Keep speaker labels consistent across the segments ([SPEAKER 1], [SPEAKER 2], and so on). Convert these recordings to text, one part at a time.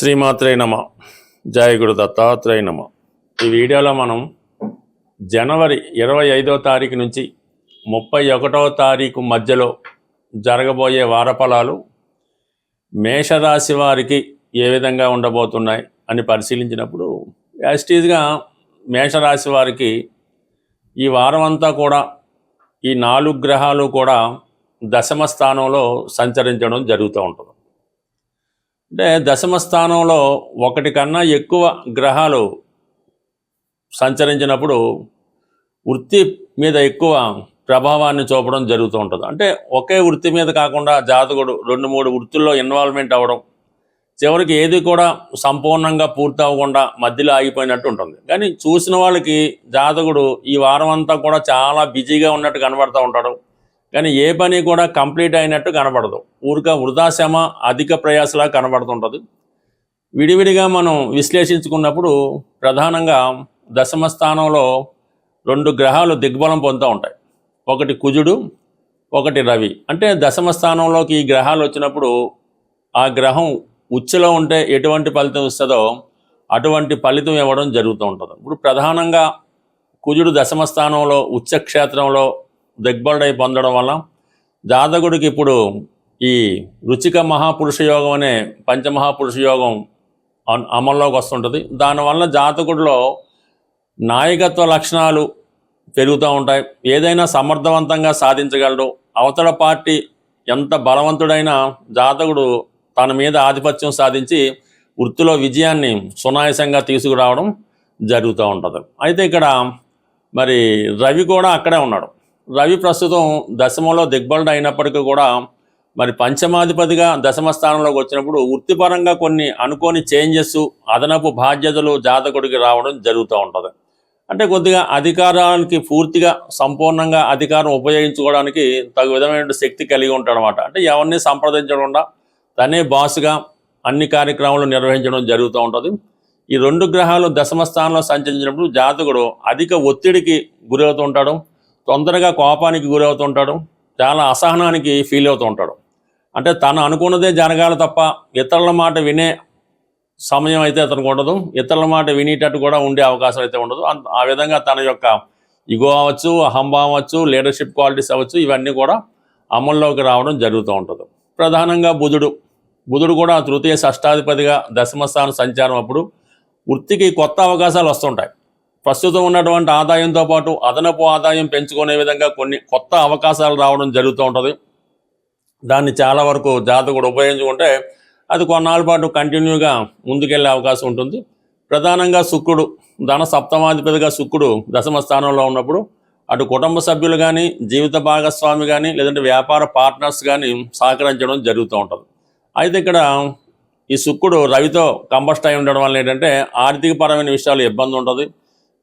[SPEAKER 1] శ్రీమాత్రే నమ. జయ గురు దత్తాత్రేయ నమ. ఈ వీడియోలో మనం జనవరి 25వ తారీఖు నుంచి 31వ తారీఖు మధ్యలో జరగబోయే వారఫలాలు మేషరాశి వారికి ఏ విధంగా ఉండబోతున్నాయి అని పరిశీలించినప్పుడు యాస్టీజ్గా మేషరాశి వారికి ఈ వారం అంతా కూడా ఈ 4 గ్రహాలు కూడా దశమ స్థానంలో సంచరించడం జరుగుతూ ఉంటుంది. అంటే దశమ స్థానంలో ఒకటి కన్నా ఎక్కువ గ్రహాలు సంచరించినప్పుడు వృత్తి మీద ఎక్కువ ప్రభావాన్ని చూపడం జరుగుతూ ఉంటుంది. అంటే ఒకే వృత్తి మీద కాకుండా జాతకుడు 2-3 వృత్తుల్లో ఇన్వాల్వ్మెంట్ అవ్వడం, చివరికి ఏది కూడా సంపూర్ణంగా పూర్తి అవ్వకుండా మధ్యలో ఆగిపోయినట్టు ఉంటుంది. కానీ చూసిన వాళ్ళకి జాతకుడు ఈ వారం అంతా కూడా చాలా బిజీగా ఉన్నట్టు కనబడుతూ ఉంటాడు. కానీ ఏ పని కూడా కంప్లీట్ అయినట్టు కనబడదు. వృధాశ్రమ అధిక ప్రయాసలా కనబడుతుంటుంది. విడివిడిగా మనం విశ్లేషించుకున్నప్పుడు ప్రధానంగా దశమ స్థానంలో 2 గ్రహాలు దిగ్బలం పొందుతూ ఉంటాయి. ఒకటి కుజుడు, ఒకటి రవి. అంటే దశమ స్థానంలోకి ఈ గ్రహాలు వచ్చినప్పుడు ఆ గ్రహం ఉచ్చులో ఉంటే ఎటువంటి ఫలితం ఇస్తుందో అటువంటి ఫలితం ఇవ్వడం జరుగుతూ ఉంటుంది. ఇప్పుడు ప్రధానంగా కుజుడు దశమ స్థానంలో ఉచ్చక్షేత్రంలో దిగ్బలుడై పొందడం వల్ల జాతకుడికి ఇప్పుడు ఈ రుచిక మహాపురుష యోగం అనే పంచమహాపురుష యోగం అమల్లోకి వస్తుంటుంది. దానివల్ల జాతకుడిలో నాయకత్వ లక్షణాలు పెరుగుతూ ఉంటాయి. ఏదైనా సమర్థవంతంగా సాధించగలడు. అవతల పార్టీ ఎంత బలవంతుడైనా జాతకుడు తన మీద ఆధిపత్యం సాధించి వృత్తిలో విజయాన్ని సునాయాసంగా తీసుకురావడం జరుగుతూ ఉంటుంది. అయితే ఇక్కడ మరి రవి కూడా అక్కడే ఉన్నాడు. రవి ప్రస్తుతం దశమంలో దిగ్బలుడు అయినప్పటికీ కూడా మరి పంచమాధిపతిగా దశమ స్థానంలోకి వచ్చినప్పుడు వృత్తిపరంగా కొన్ని అనుకోని చేంజెస్, అదనపు బాధ్యతలు జాతకుడికి రావడం జరుగుతూ ఉంటుంది. అంటే కొద్దిగా అధికారానికి పూర్తిగా సంపూర్ణంగా అధికారం ఉపయోగించుకోవడానికి తగు విధమైన శక్తి కలిగి ఉంటాడు అనమాట. అంటే ఎవరిని సంప్రదించకుండా తనే బాసుగా అన్ని కార్యక్రమాలు నిర్వహించడం జరుగుతూ ఉంటుంది. ఈ 2 గ్రహాలు దశమ స్థానంలో సంచరించినప్పుడు జాతకుడు అధిక ఒత్తిడికి గురవుతూ ఉంటాడు. తొందరగా కోపానికి గురవుతుంటాడు. చాలా అసహనానికి ఫీల్ అవుతూ ఉంటాడు. అంటే తను అనుకున్నదే జరగాలి తప్ప ఇతరుల మాట వినే సమయం అయితే అతనికి ఉండదు. ఇతరుల మాట వినేటట్టు కూడా ఉండే అవకాశం అయితే ఉండదు. ఆ విధంగా తన యొక్క ఇగో అవ్వచ్చు, అహంభావం అవ్వచ్చు, లీడర్షిప్ క్వాలిటీస్ అవ్వచ్చు, ఇవన్నీ కూడా అమల్లోకి రావడం జరుగుతూ ఉంటుంది. ప్రధానంగా బుధుడు కూడా తృతీయ షష్టాధిపతిగా దశమ స్థానం సంచారం అప్పుడు వృత్తికి కొత్త అవకాశాలు వస్తుంటాయి. ప్రస్తుతం ఉన్నటువంటి ఆదాయంతో పాటు అదనపు ఆదాయం పెంచుకునే విధంగా కొన్ని కొత్త అవకాశాలు రావడం జరుగుతూ ఉంటుంది. దాన్ని చాలా వరకు జాతకుడు ఉపయోగించుకుంటే అది కొన్నాళ్ళ పాటు కంటిన్యూగా ముందుకెళ్లే అవకాశం ఉంటుంది. ప్రధానంగా శుక్రుడు ధన సప్తమాధిపతిగా శుక్రుడు దశమ స్థానంలో ఉన్నప్పుడు అటు కుటుంబ సభ్యులు కానీ, జీవిత భాగస్వామి కానీ, లేదంటే వ్యాపార పార్ట్నర్స్ కానీ సహకరించడం జరుగుతూ ఉంటుంది. అయితే ఇక్కడ ఈ శుక్రుడు రవితో కంబస్ట్ అయి ఉండడం వల్ల ఏంటంటే ఆర్థికపరమైన విషయాలు ఇబ్బంది ఉంటుంది.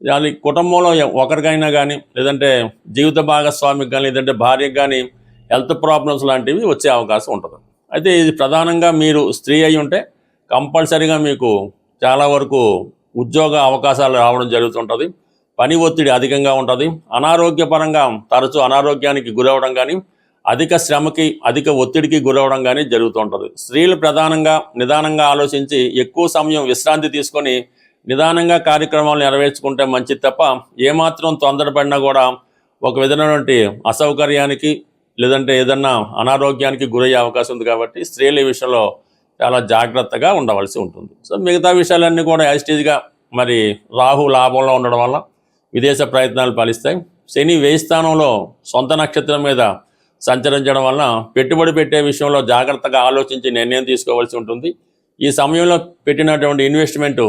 [SPEAKER 1] అది కుటుంబంలో ఒకరికైనా కానీ, లేదంటే జీవిత భాగస్వామికి కానీ, లేదంటే భార్యకు కానీ హెల్త్ ప్రాబ్లమ్స్ లాంటివి వచ్చే అవకాశం ఉంటుంది. అయితే ఇది ప్రధానంగా మీరు స్త్రీ అయి ఉంటే కంపల్సరీగా మీకు చాలా వరకు ఉద్యోగ అవకాశాలు రావడం జరుగుతుంటుంది. పని ఒత్తిడి అధికంగా ఉంటుంది. అనారోగ్యపరంగా తరచూ అనారోగ్యానికి గురవడం కానీ, అధిక శ్రమకి, అధిక ఒత్తిడికి గురవడం కానీ జరుగుతుంటుంది. స్త్రీలు ప్రధానంగా నిదానంగా ఆలోచించి ఎక్కువ సమయం విశ్రాంతి తీసుకొని నిదానంగా కార్యక్రమాలు నెరవేర్చుకుంటే మంచిది తప్ప ఏమాత్రం తొందరపడినా కూడా ఒక విధమైనటువంటి అసౌకర్యానికి లేదంటే ఏదన్నా అనారోగ్యానికి గురయ్యే అవకాశం ఉంది. కాబట్టి స్త్రీల విషయంలో చాలా జాగ్రత్తగా ఉండవలసి ఉంటుంది. సో మిగతా విషయాలన్నీ కూడా యాస్టీజ్గా మరి రాహు లాభంలో ఉండడం వల్ల విదేశ ప్రయత్నాలు ఫలిస్తాయి. శని వ్యయ స్థానంలో సొంత నక్షత్రం మీద సంచరించడం వల్ల పెట్టుబడి పెట్టే విషయంలో జాగ్రత్తగా ఆలోచించి నిర్ణయం తీసుకోవాల్సి ఉంటుంది. ఈ సమయంలో పెట్టినటువంటి ఇన్వెస్ట్మెంటు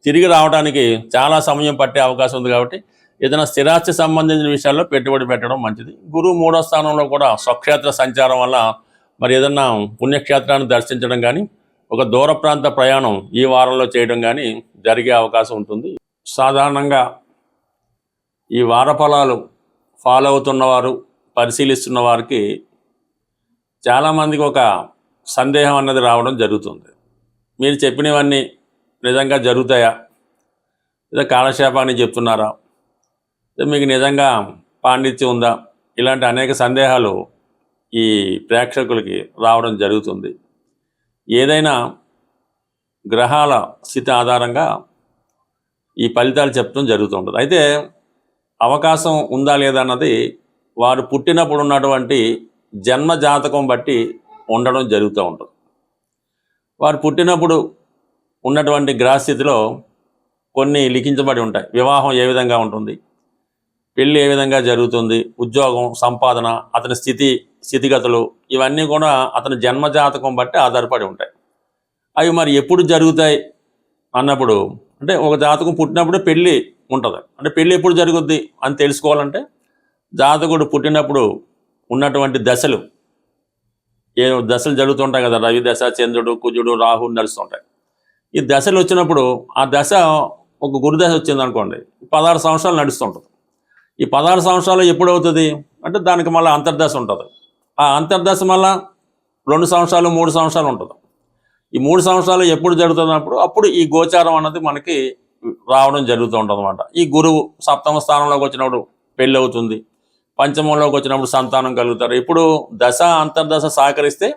[SPEAKER 1] తిరిగి రావడానికి చాలా సమయం పట్టే అవకాశం ఉంది. కాబట్టి ఏదైనా స్థిరాస్తి సంబంధించిన విషయాల్లో పెట్టుబడి పెట్టడం మంచిది. గురువు 3వ స్థానంలో కూడా స్వక్షేత్ర సంచారం వల్ల మరి ఏదన్నా పుణ్యక్షేత్రాన్ని దర్శించడం కానీ, ఒక దూర ప్రాంత ప్రయాణం ఈ వారంలో చేయడం కానీ జరిగే అవకాశం ఉంటుంది. సాధారణంగా ఈ వారఫలాలు ఫాలో అవుతున్నవారు, పరిశీలిస్తున్న వారికి చాలామందికి ఒక సందేహం అన్నది రావడం జరుగుతుంది. మీరు చెప్పినవన్నీ నిజంగా జరుగుతాయా, లేదా కాలక్షేపాన్ని చెప్తున్నారా, మీకు నిజంగా పాండిత్యం ఉందా, ఇలాంటి అనేక సందేహాలు ఈ ప్రేక్షకులకి రావడం జరుగుతుంది. ఏదైనా గ్రహాల స్థితి ఆధారంగా ఈ ఫలితాలు చెప్పడం జరుగుతుంటుంది. అయితే అవకాశం ఉందా లేదా అన్నది వారు పుట్టినప్పుడు ఉన్నటువంటి జన్మ జాతకం బట్టి ఉండడం జరుగుతూ ఉంటుంది. వారు పుట్టినప్పుడు ఉన్నటువంటి గ్రహస్థితిలో కొన్ని లిఖించబడి ఉంటాయి. వివాహం ఏ విధంగా ఉంటుంది, పెళ్ళి ఏ విధంగా జరుగుతుంది, ఉద్యోగం, సంపాదన, అతని స్థితిగతులు ఇవన్నీ కూడా అతని జన్మజాతకం బట్టి ఆధారపడి ఉంటాయి. అవి మరి ఎప్పుడు జరుగుతాయి అన్నప్పుడు, అంటే ఒక జాతకం పుట్టినప్పుడు పెళ్ళి ఉంటుంది. అంటే పెళ్ళి ఎప్పుడు జరుగుద్ది అని తెలుసుకోవాలంటే జాతకుడు పుట్టినప్పుడు ఉన్నటువంటి దశలు, ఏ దశలు జరుగుతుంటాయి కదా, రవి దశ, చంద్రుడు, కుజుడు, రాహు నడుస్తుంటాయి. ఈ దశలు వచ్చినప్పుడు ఆ దశ ఒక గురుదశ వచ్చింది అనుకోండి, 16 సంవత్సరాలు నడుస్తుంటుంది. ఈ 16 సంవత్సరాలు ఎప్పుడు అవుతుంది అంటే దానికి మళ్ళీ అంతర్దశ ఉంటుంది. ఆ అంతర్దశ మళ్ళీ 2 సంవత్సరాలు 3 సంవత్సరాలు ఉంటుంది. ఈ 3 సంవత్సరాలు ఎప్పుడు జరుగుతున్నప్పుడు అప్పుడు ఈ గోచారం అన్నది మనకి రావడం జరుగుతూ ఉంటుంది అన్నమాట. ఈ గురువు సప్తమ స్థానంలోకి వచ్చినప్పుడు పెళ్ళి అవుతుంది, పంచమంలోకి వచ్చినప్పుడు సంతానం కలుగుతారు. ఇప్పుడు దశ అంతర్దశ సహకరిస్తే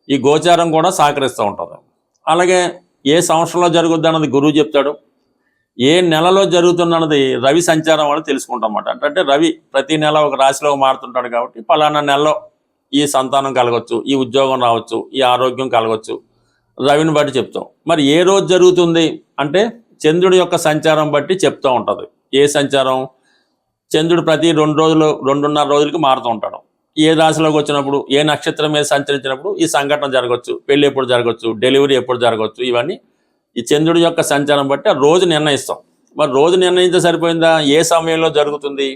[SPEAKER 1] ఈ గోచారం కూడా సహకరిస్తూ ఉంటుంది. అలాగే ఏ సంవత్సరంలో జరుగుద్ది అన్నది గురువు చెప్తాడు, ఏ నెలలో జరుగుతున్నది రవి సంచారం అని తెలుసుకుంటాం అన్నమాట. అంటే రవి ప్రతి నెల ఒక రాశిలో మారుతుంటాడు కాబట్టి పలానా నెలలో ఈ సంతానం కలగవచ్చు, ఈ ఉద్యోగం రావచ్చు, ఈ ఆరోగ్యం కలగవచ్చు, రవిని బట్టి చెప్తాం. మరి ఏ రోజు జరుగుతుంది అంటే చంద్రుడి యొక్క సంచారం బట్టి చెప్తూ ఉంటుంది. ఏ సంచారం, చంద్రుడు ప్రతి 2 రోజులు 2.5 రోజులకి మారుతూ ఉంటాడు. ఏ రాశిలోకి వచ్చినప్పుడు, ఏ నక్షత్రం మీద సంచరించినప్పుడు ఈ సంఘటన జరగవచ్చు, పెళ్ళి ఎప్పుడు జరగవచ్చు, డెలివరీ ఎప్పుడు జరగవచ్చు, ఇవన్నీ ఈ చంద్రుడి యొక్క సంచారం బట్టి ఆ రోజు నిర్ణయిస్తాం. మరి రోజు నిర్ణయించే సరిపోయిందా, ఏ సమయంలో జరుగుతుంది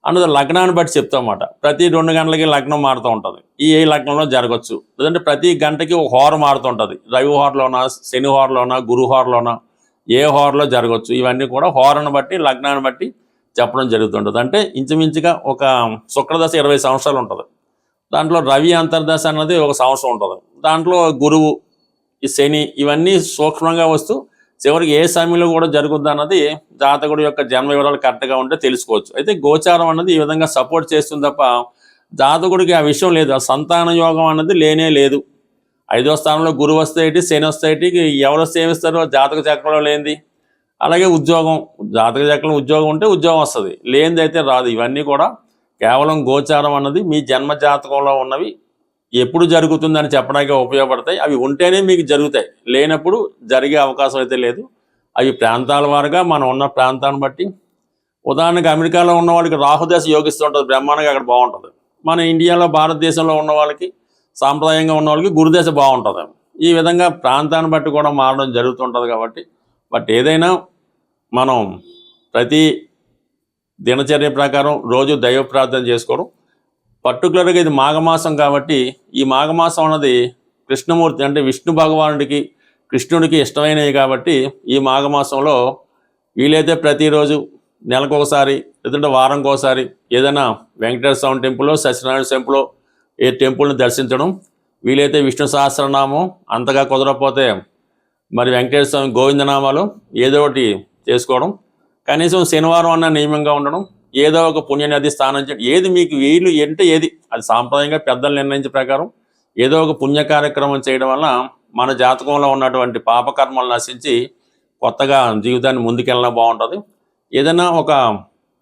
[SPEAKER 1] అన్నది లగ్నాన్ని బట్టి చెప్తాం అన్నమాట. ప్రతి 2 గంటలకి లగ్నం మారుతూ ఉంటుంది. ఏ లగ్నంలో జరగచ్చు, లేదంటే ప్రతి గంటకి ఒక హోర మారుతూ ఉంటుంది. రవి హోరలోనా, శని హోరలోనా, గురు హోరలోనా, ఏ హోరలో జరగవచ్చు. ఇవన్నీ కూడా హోరను బట్టి లగ్నాన్ని బట్టి చెప్పడం జరుగుతుంటుంది. అంటే ఇంచుమించుగా ఒక శుక్రదశ 20 సంవత్సరాలు ఉంటుంది. దాంట్లో రవి అంతర్దశ అన్నది 1 సంవత్సరం ఉంటుంది. దాంట్లో గురువు, ఈ శని ఇవన్నీ సూక్ష్మంగా వస్తూ చివరికి ఏ సమయంలో కూడా జరుగుద్ది అన్నది జాతకుడు యొక్క జన్మ వివరాలు కరెక్ట్గా ఉంటే తెలుసుకోవచ్చు. అయితే గోచారం అన్నది ఈ విధంగా సపోర్ట్ చేస్తుంది తప్ప జాతకుడికి ఆ విషయం లేదు. ఆ సంతాన యోగం అన్నది లేనే లేదు. 5వ స్థానంలో గురువు వస్తే ఏంటి, శని వస్తే ఏంటి, ఎవరు సేవిస్తారో జాతక చక్రంలో లేనిది. అలాగే ఉద్యోగం, జాతక చక్రంలో ఉద్యోగం ఉంటే ఉద్యోగం వస్తుంది, లేనిది అయితే రాదు. ఇవన్నీ కూడా కేవలం గోచారం అన్నది మీ జన్మ జాతకంలో ఉన్నవి ఎప్పుడు జరుగుతుందని చెప్పడానికి ఉపయోగపడతాయి. అవి ఉంటేనే మీకు జరుగుతాయి, లేనప్పుడు జరిగే అవకాశం అయితే లేదు. అవి ప్రాంతాల వారుగా మనం ఉన్న ప్రాంతాన్ని బట్టి, ఉదాహరణకు అమెరికాలో ఉన్న వాళ్ళకి రాహుదశ యోగిస్తూ ఉంటుంది, బ్రహ్మాండంగా అక్కడ బాగుంటుంది. మన ఇండియాలో భారతదేశంలో ఉన్న వాళ్ళకి, సాంప్రదాయంగా ఉన్న వాళ్ళకి గురుదశ బాగుంటుంది. ఈ విధంగా ప్రాంతాన్ని బట్టి కూడా మారడం జరుగుతుంటుంది. కాబట్టి బట్ ఏదైనా మనం ప్రతి దినచర్య ప్రకారం రోజు దైవ ప్రార్థన చేసుకోవడం, పర్టికులర్గా ఇది మాఘమాసం కాబట్టి ఈ మాఘమాసం అన్నది కృష్ణమూర్తి అంటే విష్ణు భగవానుడికి, కృష్ణుడికి ఇష్టమైనవి కాబట్టి ఈ మాఘమాసంలో వీలైతే ప్రతిరోజు నెలకొకసారి లేదంటే వారంకి ఒకసారి ఏదైనా వెంకటేశ్వర స్వామి టెంపుల్లో, సత్యనారాయణ టెంపుల్లో ఏ టెంపుల్ని దర్శించడం, వీలైతే విష్ణు సహస్రనామం, అంతగా కుదరకపోతే మరి వెంకటేశ్వర స్వామి గోవిందనామాలు ఏదో ఒకటి చేసుకోవడం, కనీసం శనివారం అన్న నియమంగా ఉండడం, ఏదో ఒక పుణ్యనది స్నానం చేయడం, ఏది మీకు వీలు అంటే ఏది అది సాంప్రదాయంగా పెద్దలు నిర్ణయించే ప్రకారం ఏదో ఒక పుణ్య కార్యక్రమం చేయడం వల్ల మన జాతకంలో ఉన్నటువంటి పాపకర్మలు నశించి కొత్తగా జీవితాన్ని ముందుకెళ్ళడం బాగుంటుంది. ఏదైనా ఒక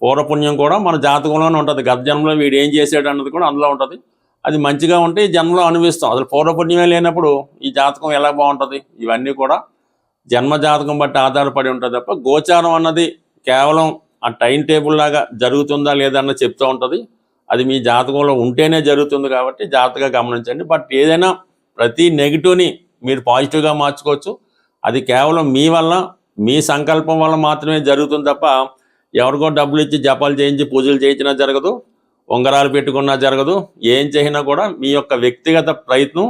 [SPEAKER 1] పూర్వపుణ్యం కూడా మన జాతకంలోనే ఉంటుంది. గత జన్మలో వీడు ఏం చేసాడు అన్నది కూడా అందులో ఉంటుంది. అది మంచిగా ఉంటే ఈ జన్మలో అనుభవిస్తాం. అసలు పూర్వపుణ్యమే లేనప్పుడు ఈ జాతకం ఎలా బాగుంటుంది? ఇవన్నీ కూడా జన్మ జాతకం బట్టి ఆధారపడి ఉంటుంది తప్ప గోచారం అన్నది కేవలం ఆ టైం టేబుల్ లాగా జరుగుతుందా లేదన్న చెప్తూ ఉంటుంది. అది మీ జాతకంలో ఉంటేనే జరుగుతుంది కాబట్టి జాగ్రత్తగా గమనించండి. బట్ ఏదైనా ప్రతి నెగిటివ్ని మీరు పాజిటివ్గా మార్చుకోవచ్చు. అది కేవలం మీ వల్ల, మీ సంకల్పం వల్ల మాత్రమే జరుగుతుంది తప్ప ఎవరికో డబ్బులు ఇచ్చి జపాలు చేయించి పూజలు చేయించినా జరగదు, ఉంగరాలు పెట్టుకున్నా జరగదు. ఏం చేసినా కూడా మీ యొక్క వ్యక్తిగత ప్రయత్నం,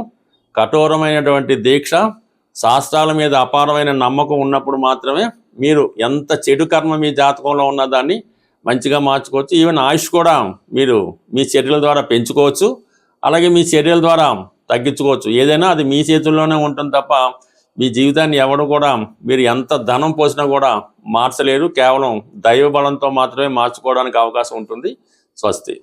[SPEAKER 1] కఠోరమైనటువంటి దీక్ష, శాస్త్రాల మీద అపారమైన నమ్మకం ఉన్నప్పుడు మాత్రమే మీరు ఎంత చెడు కర్మ మీ జాతకంలో ఉన్న దాన్ని మంచిగా మార్చుకోవచ్చు. ఈవెన్ ఆయుష్ కూడా మీరు మీ చర్యల ద్వారా పెంచుకోవచ్చు, అలాగే మీ చర్యల ద్వారా తగ్గించుకోవచ్చు. ఏదైనా అది మీ చేతుల్లోనే ఉంటుంది తప్ప మీ జీవితాన్ని ఎవడు కూడా మీరు ఎంత ధనం పోసినా కూడా మార్చలేరు. కేవలం దైవ బలంతో మాత్రమే మార్చుకోవడానికి అవకాశం ఉంటుంది. స్వస్తి.